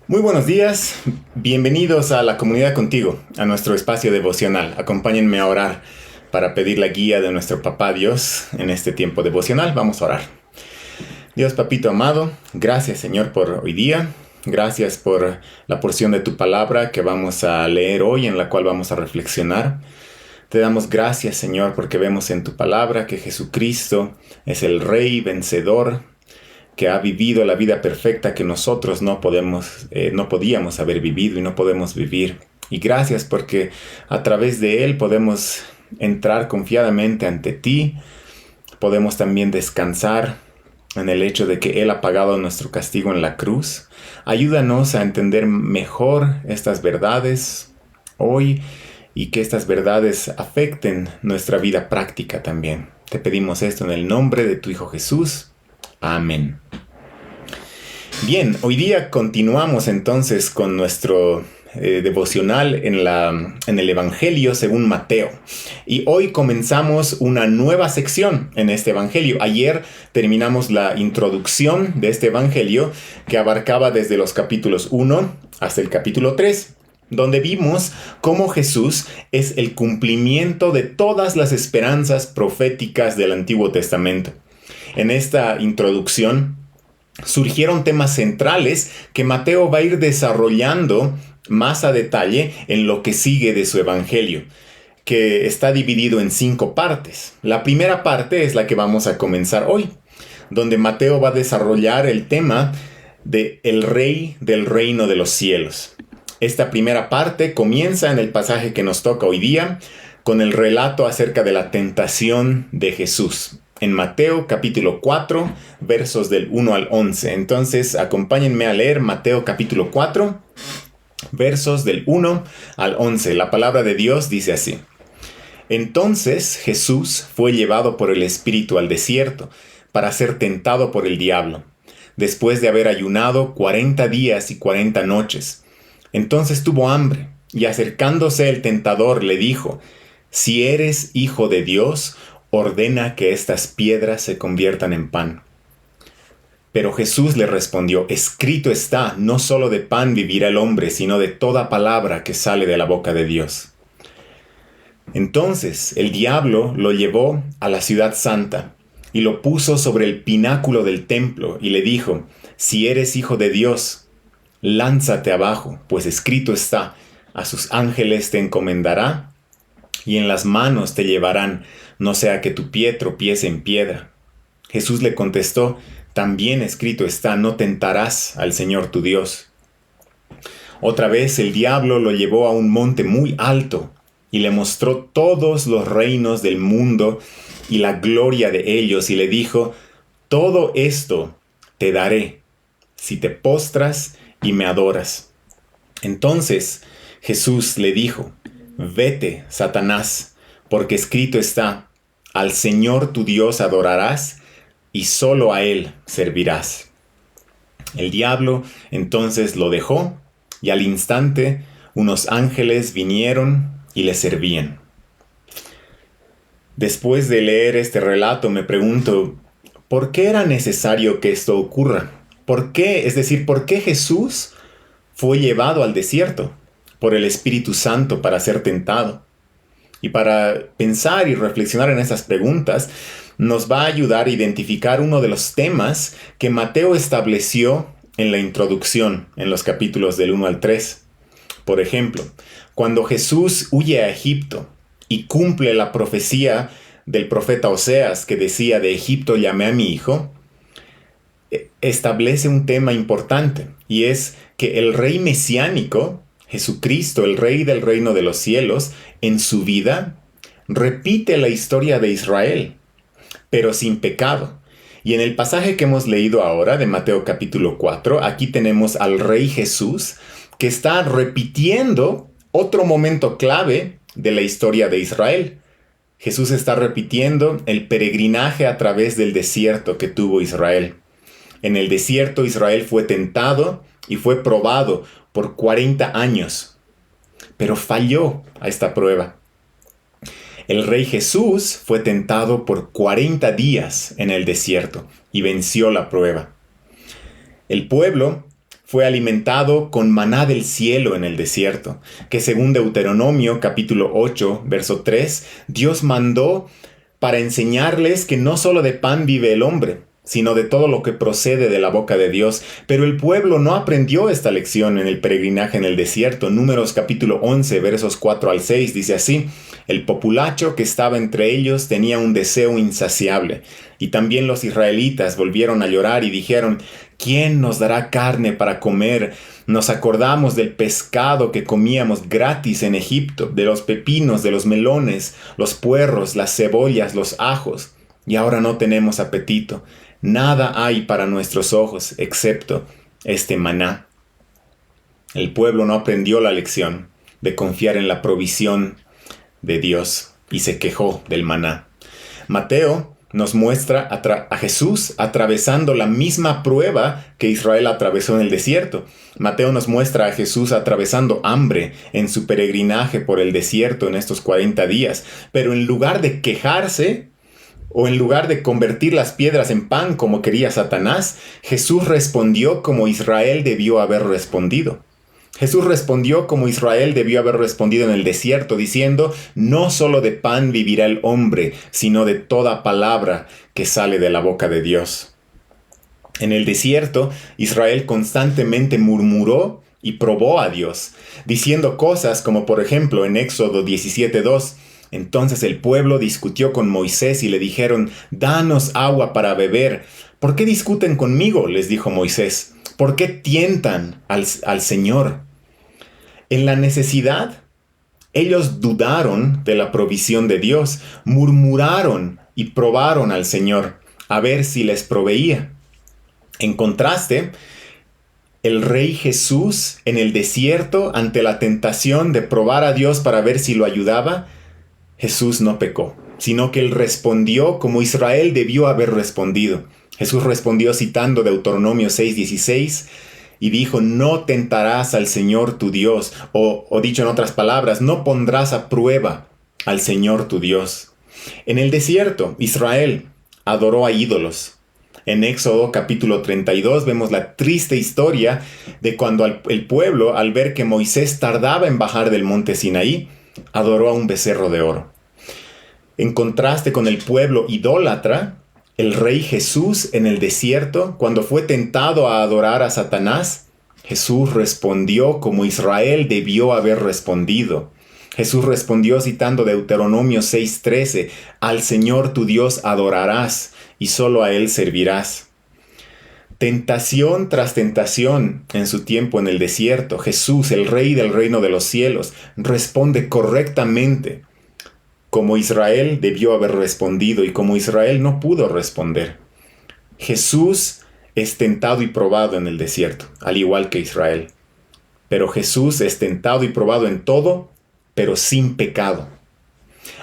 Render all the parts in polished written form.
Muy buenos días, bienvenidos a la comunidad contigo, a nuestro espacio devocional. Acompáñenme a orar para pedir la guía de nuestro Papá Dios en este tiempo devocional. Vamos a orar. Dios Papito amado, gracias Señor por hoy día. Gracias por la porción de tu palabra que vamos a leer hoy, en la cual vamos a reflexionar. Te damos gracias Señor porque vemos en tu palabra que Jesucristo es el Rey vencedor, que ha vivido la vida perfecta que nosotros no podíamos haber vivido y no podemos vivir. Y gracias porque a través de Él podemos entrar confiadamente ante ti. Podemos también descansar en el hecho de que Él ha pagado nuestro castigo en la cruz. Ayúdanos a entender mejor estas verdades hoy y que estas verdades afecten nuestra vida práctica también. Te pedimos esto en el nombre de tu Hijo Jesús. Amén. Bien, hoy día continuamos entonces con nuestro devocional en el Evangelio según Mateo. Y hoy comenzamos una nueva sección en este Evangelio. Ayer terminamos la introducción de este Evangelio que abarcaba desde los capítulos 1 hasta el capítulo 3. Donde vimos cómo Jesús es el cumplimiento de todas las esperanzas proféticas del Antiguo Testamento. En esta introducción surgieron temas centrales que Mateo va a ir desarrollando más a detalle en lo que sigue de su evangelio, que está dividido en 5 partes. La primera parte es la que vamos a comenzar hoy, donde Mateo va a desarrollar el tema de el Rey del Reino de los Cielos. Esta primera parte comienza en el pasaje que nos toca hoy día, con el relato acerca de la tentación de Jesús. En Mateo capítulo 4, versos del 1 al 11. Entonces, acompáñenme a leer Mateo capítulo 4, versos del 1 al 11. La palabra de Dios dice así. Entonces Jesús fue llevado por el Espíritu al desierto para ser tentado por el diablo, después de haber ayunado 40 días y 40 noches. Entonces tuvo hambre, y acercándose el tentador le dijo, si eres hijo de Dios, ordena que estas piedras se conviertan en pan. Pero Jesús le respondió, escrito está, no solo de pan vivirá el hombre, sino de toda palabra que sale de la boca de Dios. Entonces el diablo lo llevó a la ciudad santa y lo puso sobre el pináculo del templo y le dijo, si eres hijo de Dios, lánzate abajo, pues escrito está, a sus ángeles te encomendará y en las manos te llevarán, no sea que tu pie tropiece en piedra. Jesús le contestó, también escrito está, no tentarás al Señor tu Dios. Otra vez el diablo lo llevó a un monte muy alto y le mostró todos los reinos del mundo y la gloria de ellos y le dijo, todo esto te daré si te postras y me adoras. Entonces Jesús le dijo, vete, Satanás, porque escrito está, al Señor tu Dios adorarás y solo a Él servirás. El diablo entonces lo dejó y al instante unos ángeles vinieron y le servían. Después de leer este relato me pregunto, ¿por qué era necesario que esto ocurra? ¿Por qué? Es decir, ¿por qué Jesús fue llevado al desierto por el Espíritu Santo para ser tentado? Y para pensar y reflexionar en estas preguntas, nos va a ayudar a identificar uno de los temas que Mateo estableció en la introducción, en los capítulos del 1 al 3. Por ejemplo, cuando Jesús huye a Egipto y cumple la profecía del profeta Oseas que decía, de Egipto llamé a mi hijo, establece un tema importante, y es que el rey mesiánico, Jesucristo, el Rey del Reino de los Cielos, en su vida, repite la historia de Israel, pero sin pecado. Y en el pasaje que hemos leído ahora, de Mateo capítulo 4, aquí tenemos al Rey Jesús, que está repitiendo otro momento clave de la historia de Israel. Jesús está repitiendo el peregrinaje a través del desierto que tuvo Israel. En el desierto Israel fue tentado y fue probado por 40 años, pero falló a esta prueba. El Rey Jesús fue tentado por 40 días en el desierto y venció la prueba. El pueblo fue alimentado con maná del cielo en el desierto, que según Deuteronomio capítulo 8, verso 3, Dios mandó para enseñarles que no solo de pan vive el hombre, sino de todo lo que procede de la boca de Dios. Pero el pueblo no aprendió esta lección en el peregrinaje en el desierto. Números capítulo 11, versos 4 al 6, dice así: el populacho que estaba entre ellos tenía un deseo insaciable. Y también los israelitas volvieron a llorar y dijeron: ¿quién nos dará carne para comer? Nos acordamos del pescado que comíamos gratis en Egipto, de los pepinos, de los melones, los puerros, las cebollas, los ajos. Y ahora no tenemos apetito. Nada hay para nuestros ojos excepto este maná. El pueblo no aprendió la lección de confiar en la provisión de Dios y se quejó del maná. Mateo nos muestra a Jesús atravesando la misma prueba que Israel atravesó en el desierto. Mateo nos muestra a Jesús atravesando hambre en su peregrinaje por el desierto en estos 40 días. Pero en lugar de quejarse, o en lugar de convertir las piedras en pan como quería Satanás, Jesús respondió como Israel debió haber respondido. Jesús respondió como Israel debió haber respondido en el desierto, diciendo: no solo de pan vivirá el hombre, sino de toda palabra que sale de la boca de Dios. En el desierto, Israel constantemente murmuró y probó a Dios, diciendo cosas como por ejemplo en Éxodo 17:2, entonces el pueblo discutió con Moisés y le dijeron: danos agua para beber. ¿Por qué discuten conmigo?, les dijo Moisés. ¿Por qué tientan al Señor? En la necesidad, ellos dudaron de la provisión de Dios, murmuraron y probaron al Señor a ver si les proveía. En contraste, el Rey Jesús en el desierto, ante la tentación de probar a Dios para ver si lo ayudaba, Jesús no pecó, sino que él respondió como Israel debió haber respondido. Jesús respondió citando Deuteronomio 6:16 y dijo: no tentarás al Señor tu Dios, o dicho en otras palabras, no pondrás a prueba al Señor tu Dios. En el desierto, Israel adoró a ídolos. En Éxodo capítulo 32 vemos la triste historia de cuando el pueblo, al ver que Moisés tardaba en bajar del monte Sinaí, adoró a un becerro de oro. En contraste con el pueblo idólatra, el Rey Jesús en el desierto, cuando fue tentado a adorar a Satanás, Jesús respondió como Israel debió haber respondido. Jesús respondió citando Deuteronomio 6:13, al Señor tu Dios adorarás y solo a Él servirás. Tentación tras tentación en su tiempo en el desierto, Jesús, el Rey del reino de los cielos, responde correctamente como Israel debió haber respondido y como Israel no pudo responder. Jesús es tentado y probado en el desierto, al igual que Israel. Pero Jesús es tentado y probado en todo, pero sin pecado.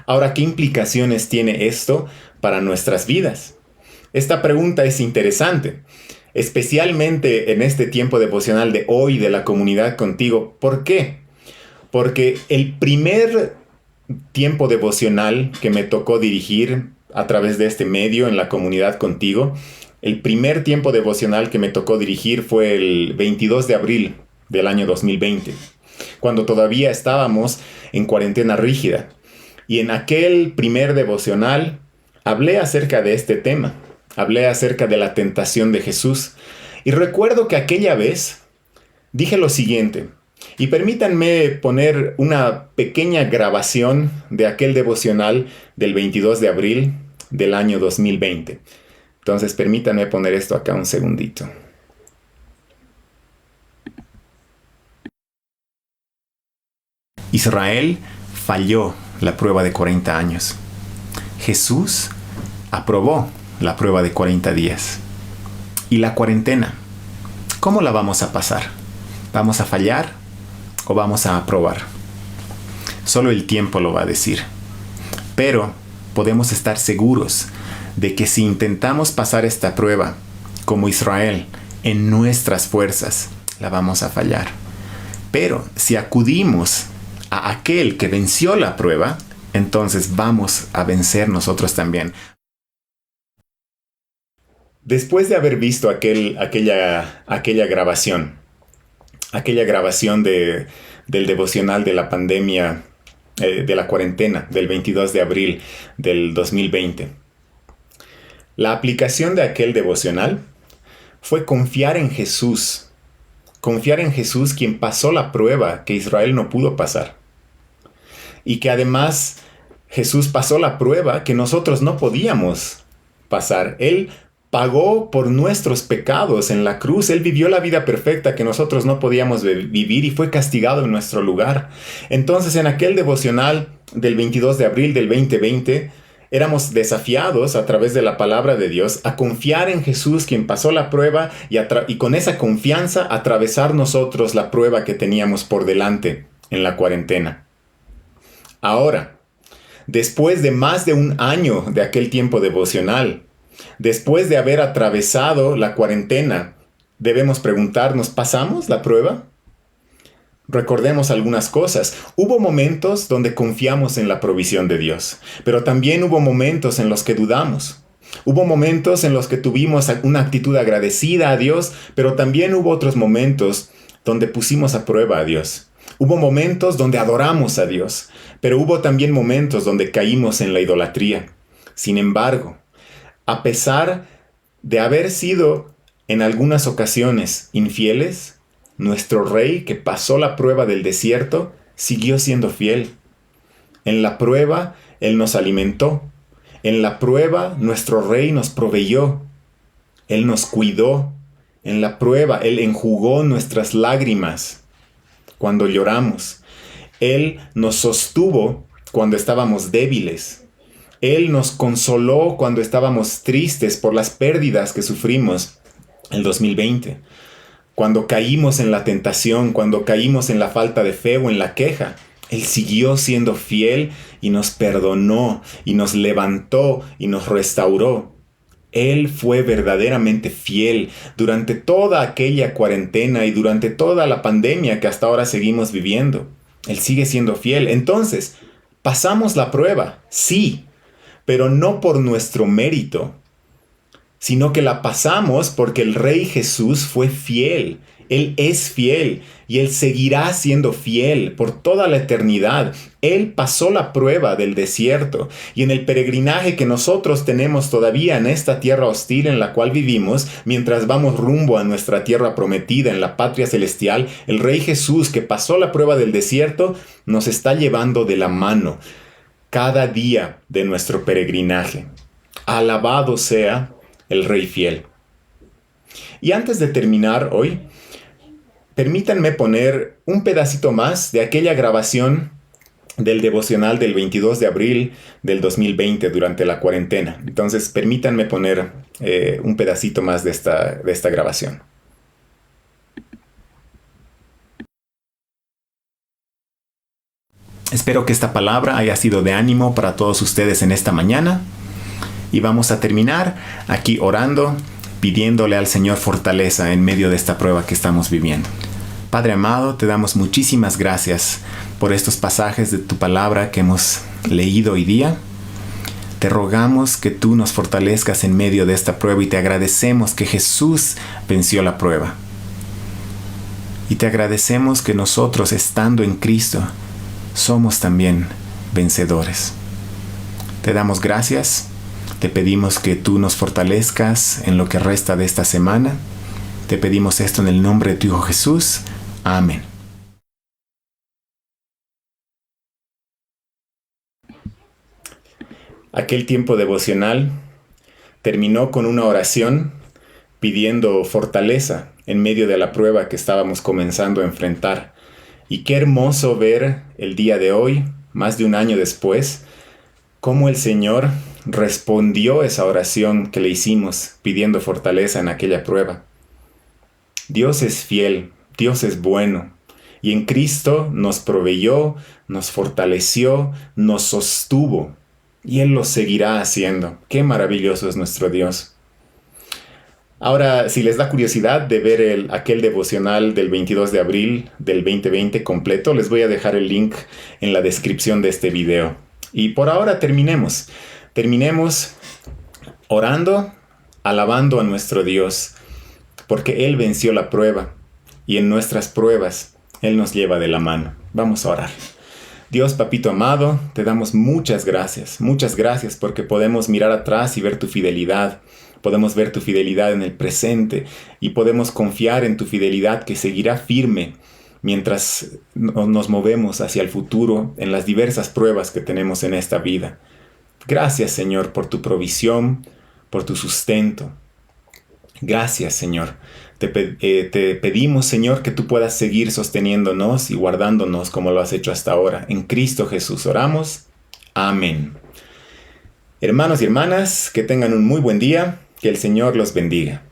Ahora, ¿qué implicaciones tiene esto para nuestras vidas? Esta pregunta es interesante, especialmente en este tiempo devocional de hoy de la comunidad contigo. ¿Por qué? Porque el primer tiempo devocional que me tocó dirigir a través de este medio en la comunidad contigo, el primer tiempo devocional que me tocó dirigir fue el 22 de abril del año 2020, cuando todavía estábamos en cuarentena rígida. Y en aquel primer devocional hablé acerca de este tema, hablé acerca de la tentación de Jesús. Y recuerdo que aquella vez dije lo siguiente, y permítanme poner una pequeña grabación de aquel devocional del 22 de abril del año 2020. Entonces permítanme poner esto acá un segundito. Israel falló la prueba de 40 años. Jesús aprobó la prueba de 40 días. ¿Y la cuarentena? ¿Cómo la vamos a pasar? ¿Vamos a fallar o vamos a aprobar? Solo el tiempo lo va a decir. Pero podemos estar seguros de que si intentamos pasar esta prueba como Israel en nuestras fuerzas, la vamos a fallar. Pero si acudimos a aquel que venció la prueba, entonces vamos a vencer nosotros también. Después de haber visto aquella grabación, aquella grabación del devocional de la pandemia, de la cuarentena, del 22 de abril del 2020. La aplicación de aquel devocional fue confiar en Jesús quien pasó la prueba que Israel no pudo pasar. Y que además Jesús pasó la prueba que nosotros no podíamos pasar. Él pagó por nuestros pecados en la cruz. Él vivió la vida perfecta que nosotros no podíamos vivir y fue castigado en nuestro lugar. Entonces, en aquel devocional del 22 de abril del 2020, éramos desafiados a través de la palabra de Dios a confiar en Jesús, quien pasó la prueba, y con esa confianza atravesar nosotros la prueba que teníamos por delante en la cuarentena. Ahora, después de más de un año de aquel tiempo devocional, después de haber atravesado la cuarentena, debemos preguntarnos, ¿pasamos la prueba? Recordemos algunas cosas. Hubo momentos donde confiamos en la provisión de Dios, pero también hubo momentos en los que dudamos. Hubo momentos en los que tuvimos una actitud agradecida a Dios, pero también hubo otros momentos donde pusimos a prueba a Dios. Hubo momentos donde adoramos a Dios, pero hubo también momentos donde caímos en la idolatría. Sin embargo, a pesar de haber sido en algunas ocasiones infieles, nuestro rey que pasó la prueba del desierto siguió siendo fiel. En la prueba, Él nos alimentó. En la prueba, nuestro rey nos proveyó. Él nos cuidó. En la prueba, Él enjugó nuestras lágrimas cuando lloramos. Él nos sostuvo cuando estábamos débiles. Él nos consoló cuando estábamos tristes por las pérdidas que sufrimos el 2020. Cuando caímos en la tentación, cuando caímos en la falta de fe o en la queja, Él siguió siendo fiel y nos perdonó y nos levantó y nos restauró. Él fue verdaderamente fiel durante toda aquella cuarentena y durante toda la pandemia que hasta ahora seguimos viviendo. Él sigue siendo fiel. Entonces, pasamos la prueba, sí, pero no por nuestro mérito, sino que la pasamos porque el Rey Jesús fue fiel. Él es fiel y Él seguirá siendo fiel por toda la eternidad. Él pasó la prueba del desierto y en el peregrinaje que nosotros tenemos todavía en esta tierra hostil en la cual vivimos, mientras vamos rumbo a nuestra tierra prometida en la patria celestial, el Rey Jesús que pasó la prueba del desierto nos está llevando de la mano cada día de nuestro peregrinaje. Alabado sea el Rey fiel. Y antes de terminar hoy, permítanme poner un pedacito más de aquella grabación del devocional del 22 de abril del 2020 durante la cuarentena. Entonces, permítanme poner un pedacito más de esta grabación. Espero que esta palabra haya sido de ánimo para todos ustedes en esta mañana. Y vamos a terminar aquí orando, pidiéndole al Señor fortaleza en medio de esta prueba que estamos viviendo. Padre amado, te damos muchísimas gracias por estos pasajes de tu palabra que hemos leído hoy día. Te rogamos que tú nos fortalezcas en medio de esta prueba y te agradecemos que Jesús venció la prueba. Y te agradecemos que nosotros, estando en Cristo, somos también vencedores. Te damos gracias. Te pedimos que tú nos fortalezcas en lo que resta de esta semana. Te pedimos esto en el nombre de tu Hijo Jesús. Amén. Aquel tiempo devocional terminó con una oración pidiendo fortaleza en medio de la prueba que estábamos comenzando a enfrentar. Y qué hermoso ver el día de hoy, más de un año después, cómo el Señor respondió esa oración que le hicimos pidiendo fortaleza en aquella prueba. Dios es fiel, Dios es bueno, y en Cristo nos proveyó, nos fortaleció, nos sostuvo, y Él lo seguirá haciendo. ¡Qué maravilloso es nuestro Dios! Ahora, si les da curiosidad de ver aquel devocional del 22 de abril del 2020 completo, les voy a dejar el link en la descripción de este video. Y por ahora terminemos orando, alabando a nuestro Dios, porque Él venció la prueba. y en nuestras pruebas Él nos lleva de la mano. Vamos a orar. Dios, papito amado, te damos muchas gracias porque podemos mirar atrás y ver tu fidelidad. Podemos ver tu fidelidad en el presente y podemos confiar en tu fidelidad que seguirá firme mientras nos movemos hacia el futuro en las diversas pruebas que tenemos en esta vida. Gracias, Señor, por tu provisión, por tu sustento. Gracias, Señor. Te pedimos, Señor, que tú puedas seguir sosteniéndonos y guardándonos como lo has hecho hasta ahora. En Cristo Jesús oramos. Amén. Hermanos y hermanas, que tengan un muy buen día. Que el Señor los bendiga.